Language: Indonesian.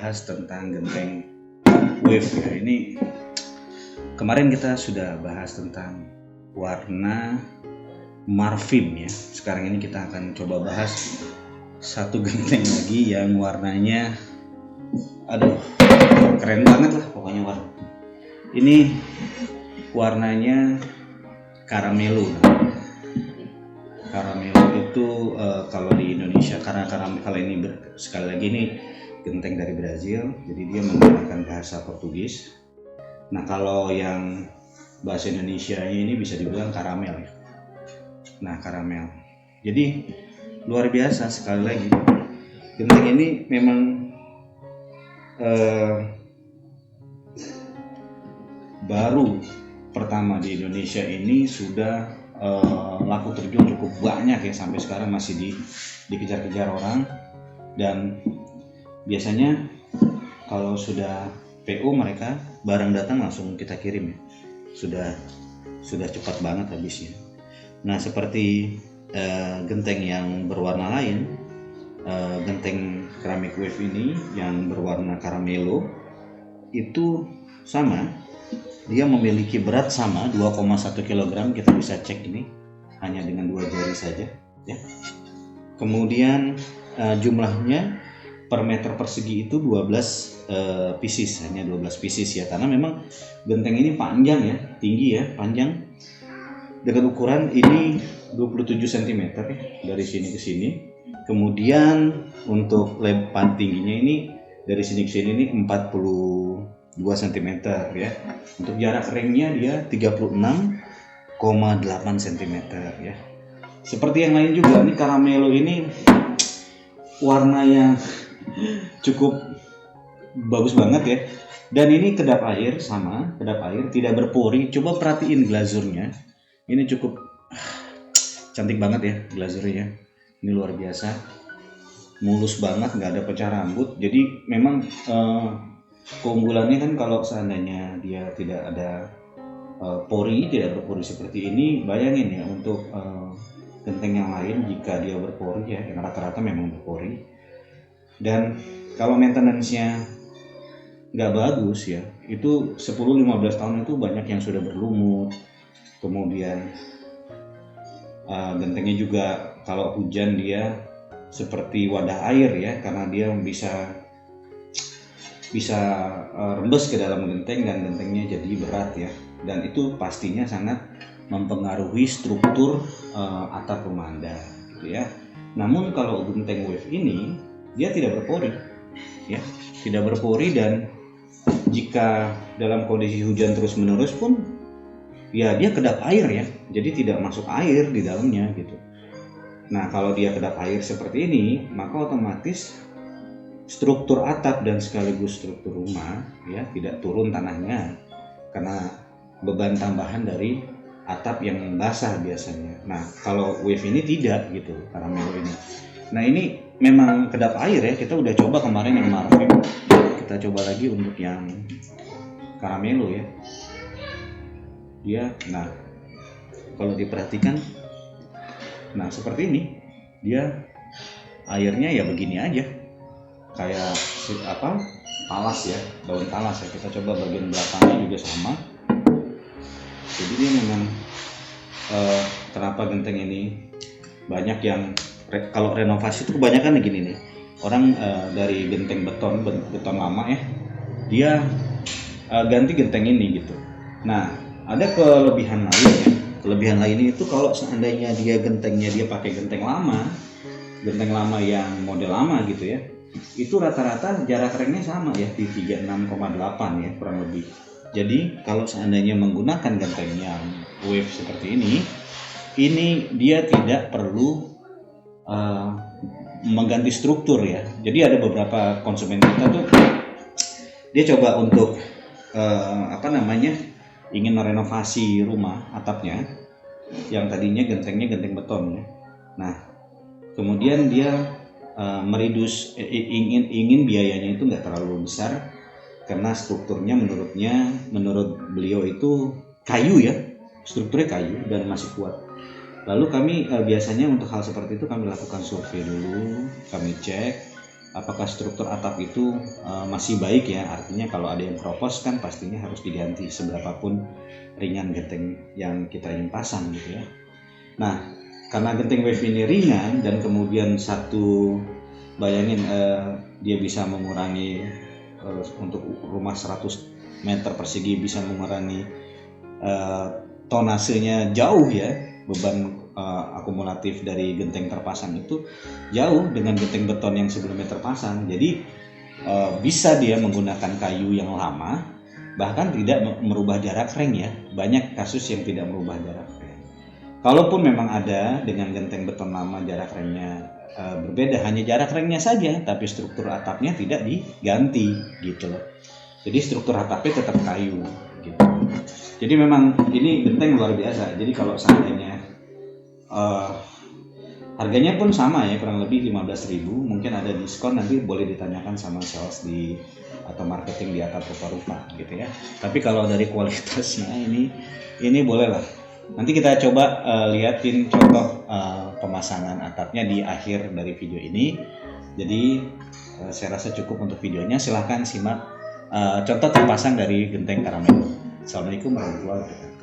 bahas tentang genteng wave ya. Ini kemarin kita sudah bahas tentang warna Marfim ya. Sekarang ini kita akan coba bahas satu genteng lagi yang warnanya keren banget lah pokoknya warna. Ini warnanya Caramelo. Caramelo itu kalau di Indonesia karena kalau ini sekali lagi ini genteng dari Brazil, jadi dia menggunakan bahasa Portugis. Nah kalau yang bahasa Indonesia ini bisa dibilang karamel ya. Nah karamel. Jadi luar biasa sekali lagi. Genteng ini memang baru pertama di Indonesia ini sudah laku terjual cukup banyak ya, sampai sekarang masih dikejar-kejar orang. Dan biasanya kalau sudah PO mereka barang datang langsung kita kirim ya, sudah cepat banget habisnya. Nah seperti genteng yang berwarna lain, genteng keramik wave ini yang berwarna Caramelo itu sama. Dia memiliki berat sama 2,1 kg, kita bisa cek ini hanya dengan 2 jari saja ya. Kemudian jumlahnya per meter persegi itu 12 pieces, hanya 12 pieces ya, karena memang genteng ini panjang ya, tinggi ya, panjang. Dengan ukuran ini 27 cm ya, dari sini ke sini. Kemudian untuk lebar tingginya ini dari sini ke sini ini 42 cm ya. Untuk jarak ringnya dia 36,8 cm ya. Seperti yang lain juga, ini Caramelo ini warna yang cukup bagus banget ya. Dan ini kedap air, sama kedap air, tidak berpori. Coba perhatiin glazurnya, ini cukup cantik banget ya glazurnya. Ini luar biasa, mulus banget, nggak ada pecah rambut. Jadi memang keunggulannya kan kalau seandainya dia tidak ada pori, tidak berpori seperti ini, bayangin ya untuk genteng yang lain jika dia berpori ya, yang rata-rata memang berpori. Dan kalau maintenance-nya nggak bagus ya, itu 10-15 tahun itu banyak yang sudah berlumut. Kemudian gentengnya juga kalau hujan dia seperti wadah air ya, karena dia bisa rembes ke dalam genteng dan gentengnya jadi berat ya. Dan itu pastinya sangat mempengaruhi struktur atap rumah Anda gitu ya. Namun kalau genteng wave ini dia tidak berpori ya, tidak berpori. Dan jika dalam kondisi hujan terus menerus pun ya dia kedap air ya, jadi tidak masuk air di dalamnya gitu. Nah kalau dia kedap air seperti ini, maka otomatis struktur atap dan sekaligus struktur rumah ya tidak turun tanahnya, karena beban tambahan dari atap yang basah biasanya. Nah kalau wave ini tidak gitu, Caramelo ini. Nah ini memang kedap air ya, kita udah coba kemarin yang Marfim, kita coba lagi untuk yang Caramelo ya. Dia, nah kalau diperhatikan, nah seperti ini, dia airnya ya begini aja, kayak talas ya, daun talas ya. Kita coba bagian belakangnya juga sama. Jadi dia memang kenapa genteng ini banyak yang kalau renovasi itu kebanyakan gini nih, orang dari genteng beton lama ya, dia ganti genteng ini gitu. Nah ada kelebihan lain ya. Kelebihan lainnya itu kalau seandainya dia gentengnya dia pakai genteng lama yang model lama gitu ya, itu rata-rata jarak ringnya sama ya, di 36,8 ya kurang lebih. Jadi kalau seandainya menggunakan genteng yang wave seperti ini dia tidak perlu mengganti struktur ya. Jadi ada beberapa konsumen kita tuh dia coba untuk ingin merenovasi rumah atapnya yang tadinya gentengnya genteng beton ya. Nah kemudian dia ingin biayanya itu nggak terlalu besar, karena strukturnya menurut beliau itu kayu ya, strukturnya kayu dan masih kuat. Lalu kami biasanya untuk hal seperti itu kami lakukan survei dulu, kami cek apakah struktur atap itu masih baik ya. Artinya kalau ada yang kropos kan pastinya harus diganti seberapapun ringan genteng yang kita ingin pasang gitu ya. Nah, karena genteng wave ini ringan dan kemudian bayangin dia bisa mengurangi untuk rumah 100 meter persegi bisa mengurangi tonasenya jauh ya, beban akumulatif dari genteng terpasang itu jauh dengan genteng beton yang sebelumnya terpasang. Jadi bisa dia menggunakan kayu yang lama, bahkan tidak merubah jarak reng ya. Banyak kasus yang tidak merubah jarak reng. Kalaupun memang ada dengan genteng beton lama jarak rengnya berbeda, hanya jarak rengnya saja, tapi struktur atapnya tidak diganti gitu loh. Jadi struktur atapnya tetap kayu gitu. Jadi memang ini genteng luar biasa. Jadi kalau seandainya harganya pun sama ya, kurang lebih 15.000, mungkin ada diskon, nanti boleh ditanyakan sama sales atau marketing di Atap Rupa-Rupa gitu ya. Tapi kalau dari kualitasnya ini boleh lah. Nanti kita coba liatin contoh pemasangan atapnya di akhir dari video ini. Jadi saya rasa cukup untuk videonya. Silahkan simak contoh terpasang dari genteng Karamelo. Assalamualaikum warahmatullahi wabarakatuh.